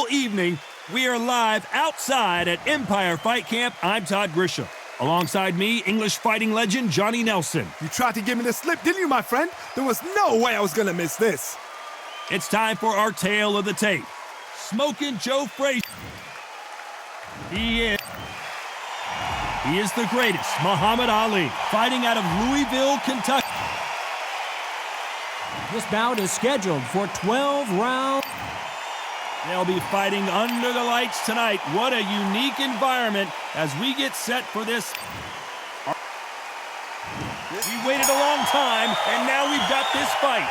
evening. We are live outside at Empire Fight Camp. I'm Todd Grisham. Alongside me, English fighting legend Johnny Nelson. You tried to give me the slip, didn't you, my friend? There was no way I was going to miss this. It's time for our tale of the tape. Smoking Joe Frazier. He is the greatest, Muhammad Ali, fighting out of Louisville, Kentucky. This bout is scheduled for 12 rounds. They'll be fighting under the lights tonight. What a unique environment as we get set for this. We waited a long time, and now we've got this fight.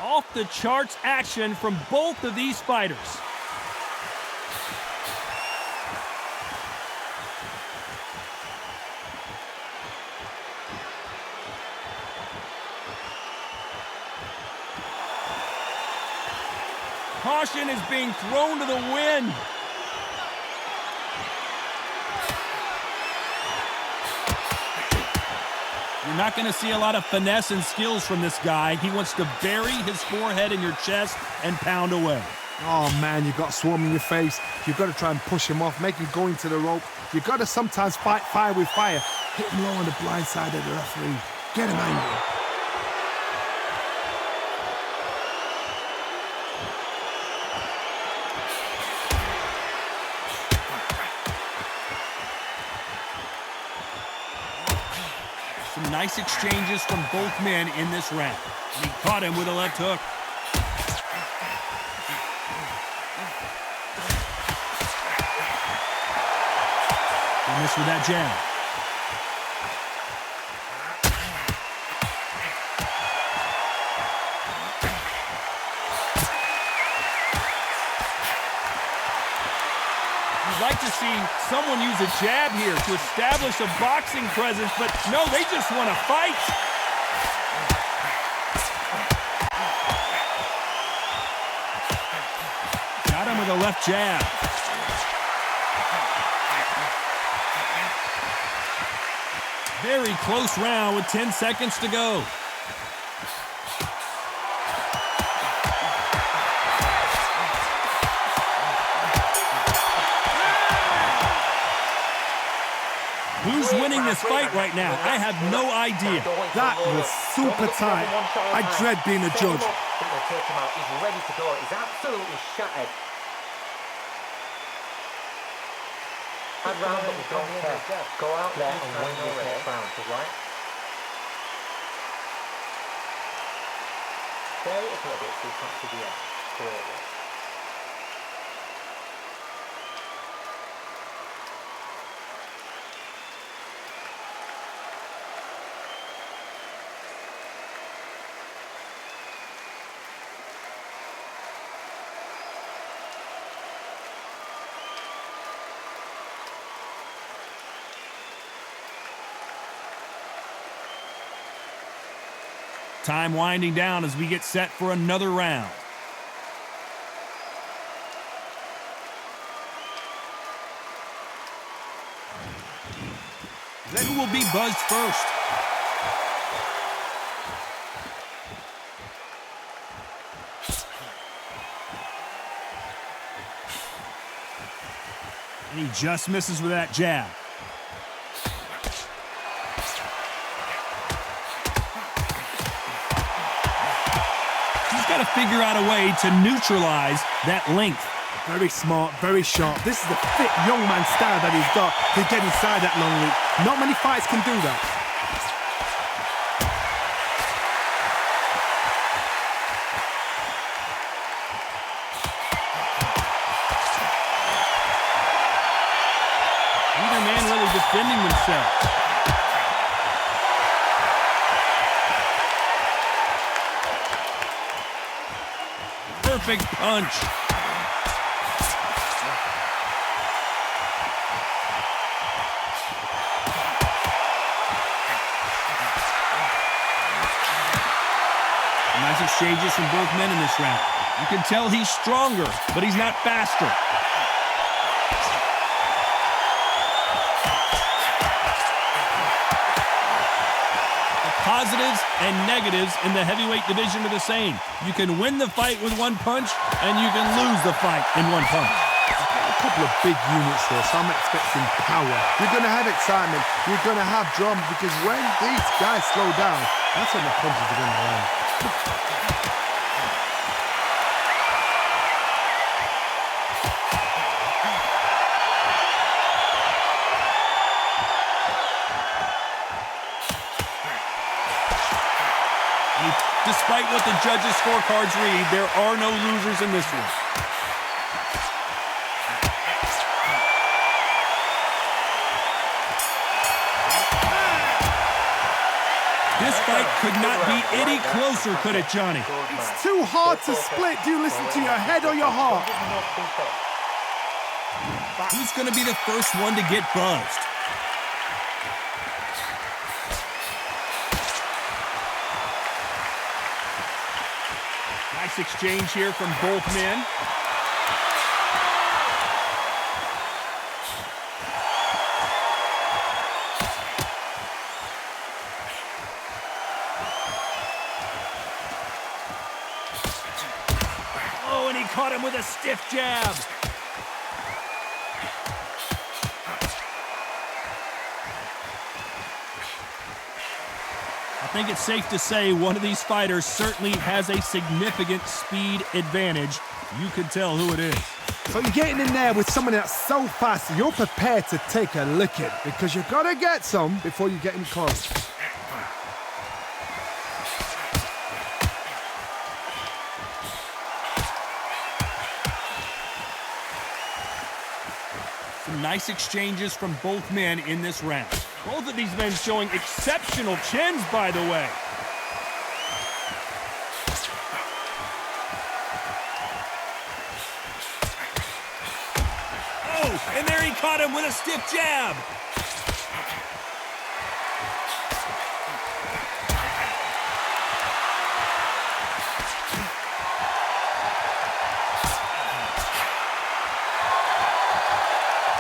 Off-the-charts action from both of these fighters. Caution is being thrown to the wind. You're not going to see a lot of finesse and skills from this guy. He wants to bury his forehead in your chest and pound away. Oh, man, you've got swarm in your face. You've got to try and push him off, make him go into the rope. You've got to sometimes fight fire with fire. Hit him low on the blind side of the referee. Get him angry. Some nice exchanges from both men in this round. He caught him with a left hook. He missed with that jab. You'd like to see someone use a jab here to establish a boxing presence, but no, they just want to fight. Got him with a left jab. Very close round with 10 seconds to go. Who's winning this fight right now? I have no idea. That was super tight. I dread being a judge. He's ready to go. He's absolutely shattered. Bad round, but we don't care. Go out there and win this next round, right? Stay a little bit so you come to the end. Great. Time winding down as we get set for another round. Then who will be buzzed first? And he just misses with that jab. Got to figure out a way to neutralize that length. Very smart, very sharp. This is the fit young man style that he's got to get inside that long leap. Not many fights can do that. Neither man really defending themselves. Perfect punch. Nice exchanges from both men in this round. You can tell he's stronger, but he's not faster. positives and negatives in the heavyweight division are the same. You can win the fight with one punch, and you can lose the fight in one punch. A couple of big units here, so I'm expecting power. You're going to have excitement. You're going to have drama, because when these guys slow down, that's when the punches are going to land. Despite what the judges' scorecards read, there are no losers in this one. This fight could not be any closer, could it, Johnny? It's too hard to split. Do you listen to your head or your heart? Who's going to be the first one to get buzzed? Nice exchange here from both men. Oh, and he caught him with a stiff jab. I think it's safe to say one of these fighters certainly has a significant speed advantage. You can tell who it is. So you're getting in there with someone that's so fast, you're prepared to take a licking, because you've got to get some before you get in close. Some nice exchanges from both men in this round. Both of these men showing exceptional chins, by the way. Oh, and there he caught him with a stiff jab.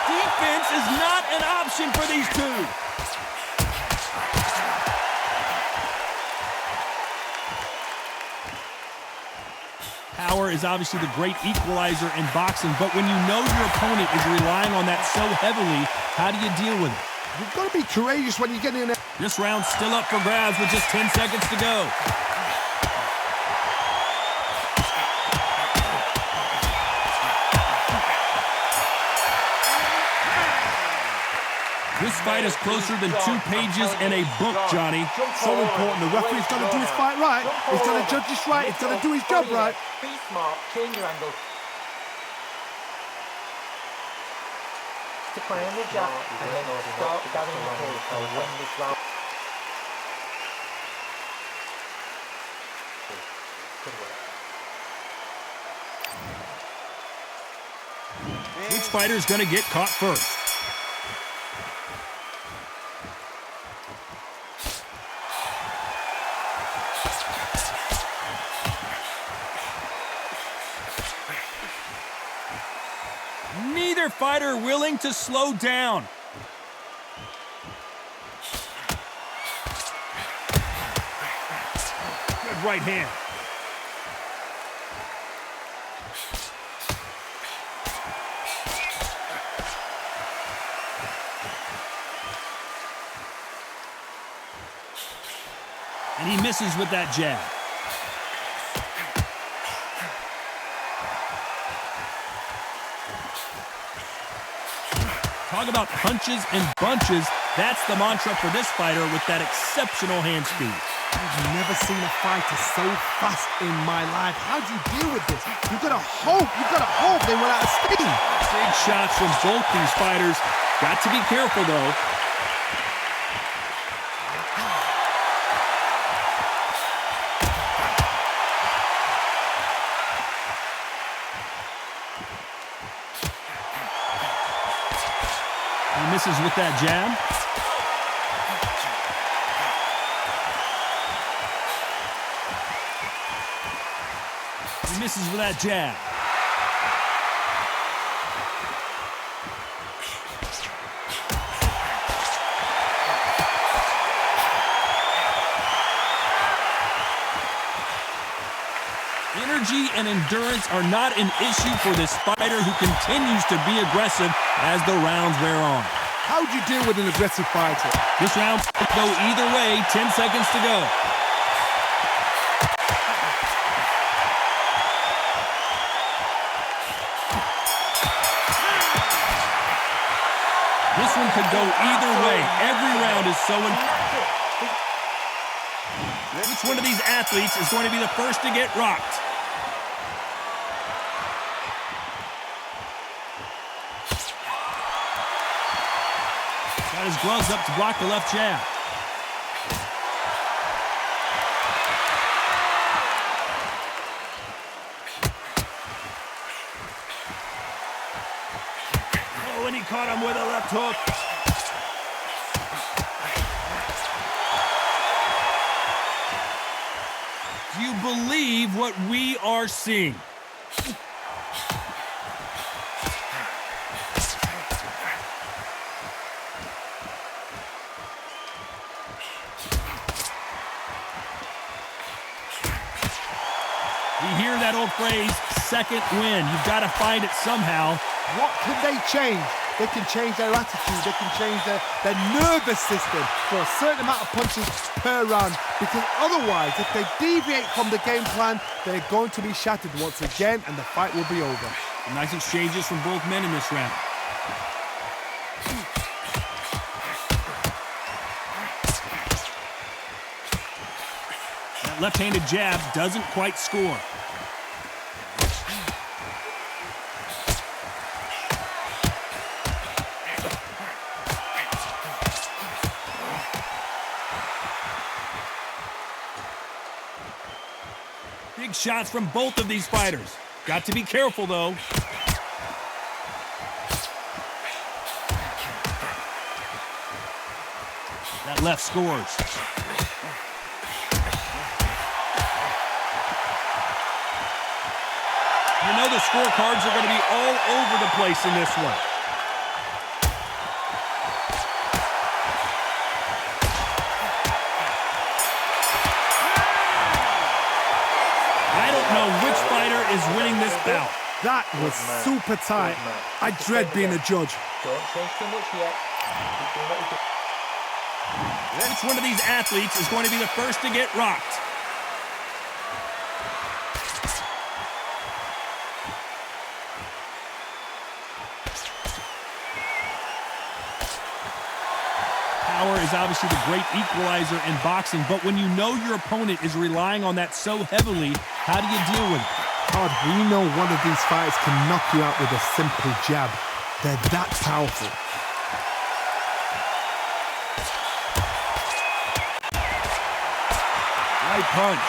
Defense is not an option for these two. Power is obviously the great equalizer in boxing, but when you know your opponent is relying on that so heavily, how do you deal with it? You've got to be courageous when you get in there. This round's still up for grabs with just 10 seconds to go. This fight is closer than 2 pages in a book, Johnny. So important. The referee's got to do his fight right. He's got to judge this right. He's got to do his job right. Be smart. Change your angle. Stick on the jab and then start gathering the pace and win this round. Good work. Which fighter's going to get caught first? Neither fighter willing to slow down. Good right hand. And he misses with that jab. Talk about punches and bunches. That's the mantra for this fighter with that exceptional hand speed. I've never seen a fighter so fast in my life. How do you deal with this? You've got to hope they run out of steam. Big shots from both these fighters. Got to be careful, though. He misses with that jab. He misses with that jab. Energy and endurance are not an issue for this fighter who continues to be aggressive as the rounds wear on. How do you deal with an aggressive fighter? This round could go either way, 10 seconds to go. This one could go either way. Every round is so important. Which one of these athletes is going to be the first to get rocked? Got his gloves up to block the left jab. Oh, and he caught him with a left hook. Do you believe what we are seeing? You hear that old phrase, second win. You've got to find it somehow. What can they change? They can change their attitude. They can change their nervous system for a certain amount of punches per round. Because otherwise, if they deviate from the game plan, they're going to be shattered once again, and the fight will be over. Nice exchanges from both men in this round. That left-handed jab doesn't quite score. Big shots from both of these fighters. Got to be careful, though. That left scores. You know the scorecards are going to be all over the place in this one. I don't know which fighter is winning this bout. That was super tight. I dread being a judge. Don't change too much yet. Which one of these athletes is going to be the first to get rocked? Power is obviously the great equalizer in boxing, but when you know your opponent is relying on that so heavily, how do you deal with it? Todd, we know one of these fighters can knock you out with a simple jab. They're that powerful. Right punch.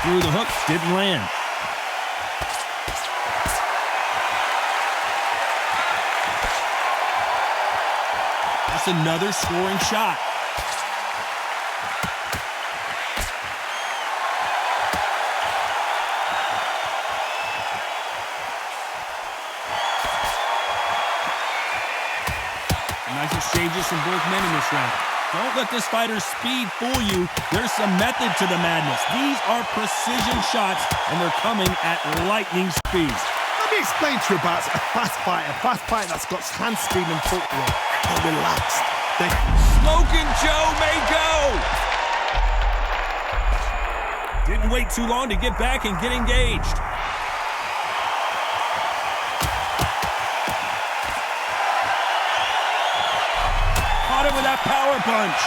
Through the hook, didn't land. That's another scoring shot. Nice exchanges from both men in this round. Don't let this fighter's speed fool you. There's some method to the madness. These are precision shots, and they're coming at lightning speed. Let me explain to you about a fast fighter that's got hand speed and footwork. They're relaxed. Smoking Joe may go. Didn't wait too long to get back and get engaged. Caught him with that power punch.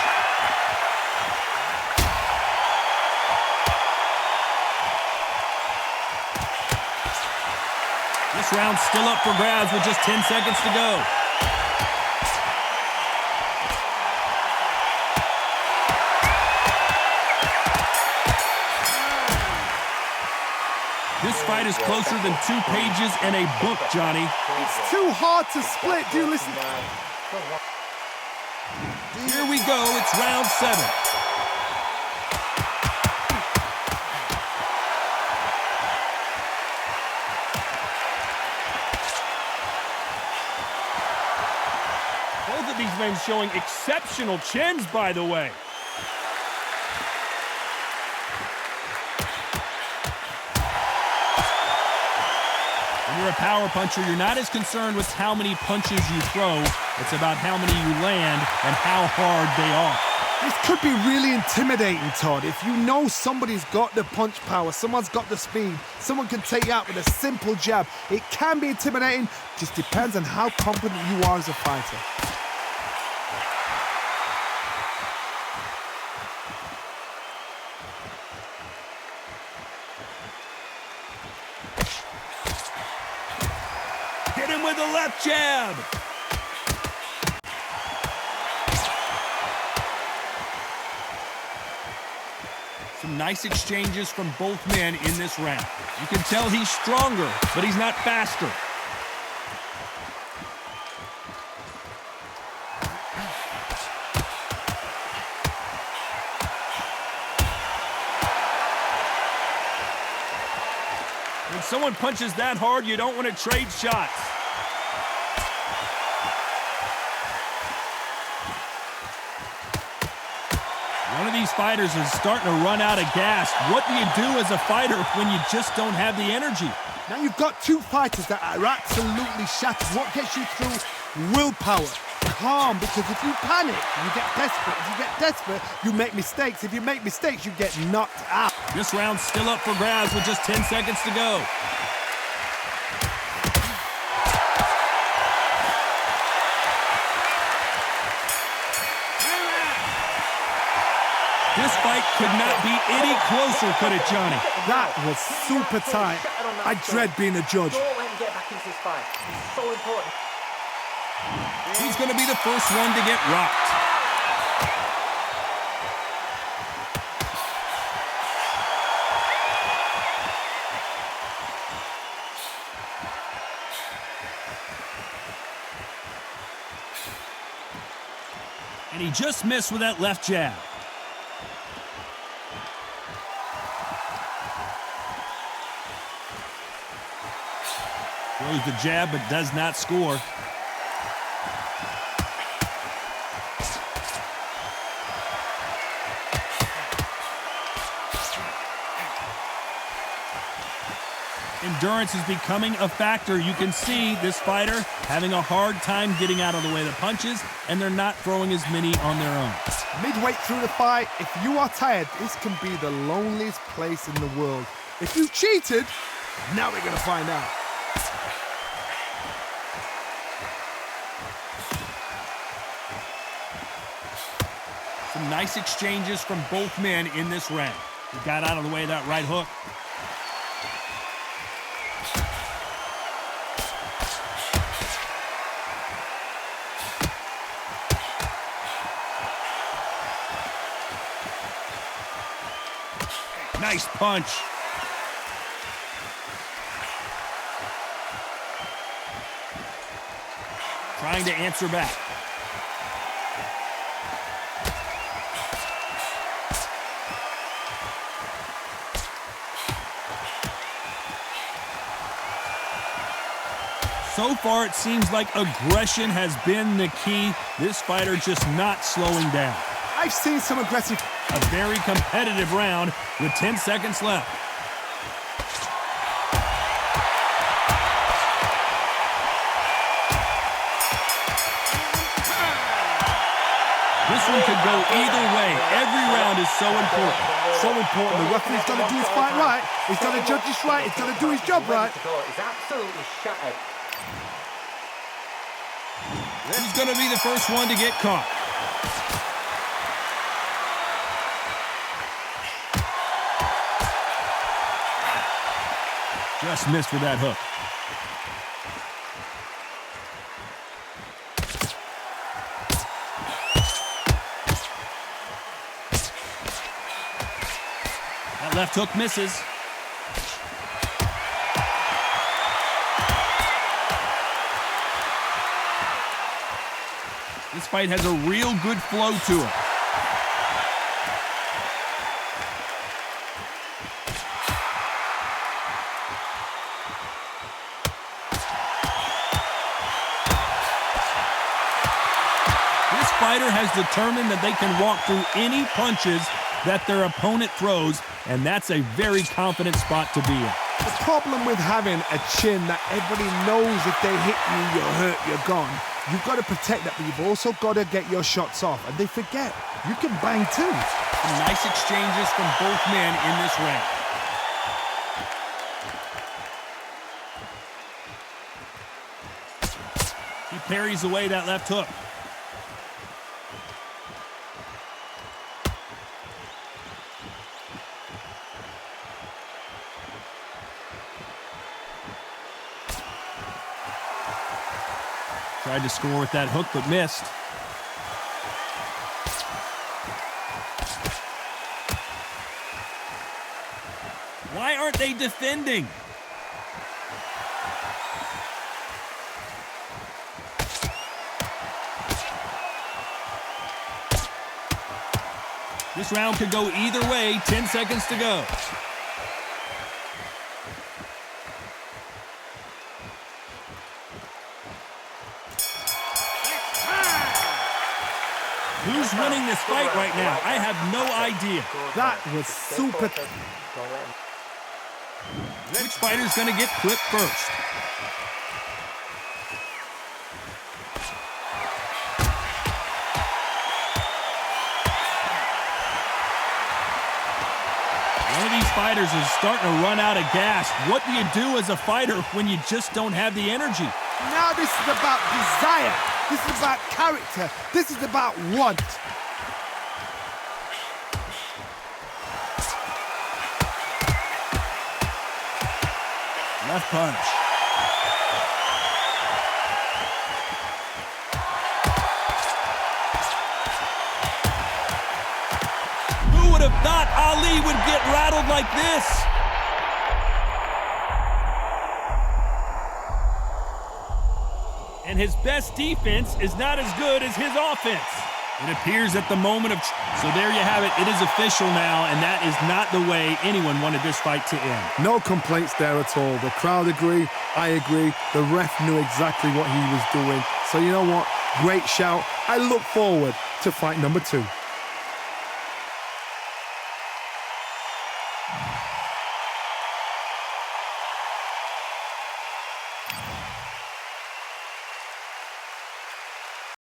This round's still up for grabs with just 10 seconds to go. This fight is closer than 2 pages in a book, Johnny. It's too hard to split. Do you listen? Here we go. It's round 7. of these men showing exceptional chins, by the way. When you're a power puncher, you're not as concerned with how many punches you throw. It's about how many you land and how hard they are. This could be really intimidating, Todd. If you know somebody's got the punch power, someone's got the speed, someone can take you out with a simple jab. It can be intimidating, just depends on how confident you are as a fighter. Hit him with a left jab. Some nice exchanges from both men in this round. You can tell he's stronger, but he's not faster. When someone punches that hard, you don't want to trade shots. One of these fighters is starting to run out of gas. What do you do as a fighter when you just don't have the energy? Now you've got two fighters that are absolutely shattered. What gets you through? Willpower. Calm, because if you panic, you get desperate. If you get desperate, you make mistakes. If you make mistakes, you get knocked out. This round's still up for grabs with just 10 seconds to go. This fight could not be any closer, could it, Johnny? That was super tight. I dread being a judge. Don't let him get back into this fight. It's so important. He's going to be the first one to get rocked. And he just missed with that left jab. Throws the jab, but does not score. Endurance is becoming a factor. You can see this fighter having a hard time getting out of the way of the punches, and they're not throwing as many on their own. Midway through the fight, if you are tired, this can be the loneliest place in the world. If you cheated, now we're going to find out. Some nice exchanges from both men in this round. He got out of the way of that right hook. Nice punch. Trying to answer back. So far, it seems like aggression has been the key. This fighter just not slowing down. I've seen some aggressive... A very competitive round with 10 seconds left. This one could go either way. Every round is so important. So important. The referee's got to do his fight right. He's got to judge this right. He's got to do his job right. He's absolutely shattered. Who's going to be the first one to get caught? Just missed with that hook. That left hook misses. This fight has a real good flow to it. fighter has determined that they can walk through any punches that their opponent throws, and that's a very confident spot to be in. The problem with having a chin that everybody knows if they hit you, you're hurt, you're gone. You've got to protect that, but you've also got to get your shots off. And they forget, you can bang too. Some nice exchanges from both men in this round. He parries away that left hook. Tried to score with that hook, but missed. Why aren't they defending? This round could go either way. 10 seconds to go. Who's winning this fight right now? I have no idea. That was super. Which fighter's going to get clipped first? One of these fighters is starting to run out of gas. What do you do as a fighter when you just don't have the energy? Now this is about desire. This is about character. This is about want. Left punch. Who would have thought Ali would get rattled like this? And his best defense is not as good as his offense. It appears at the moment of... So there you have it. It is official now, and that is not the way anyone wanted this fight to end. No complaints there at all. The crowd agree. I agree. The ref knew exactly what he was doing. So you know what? Great shout. I look forward to fight number 2.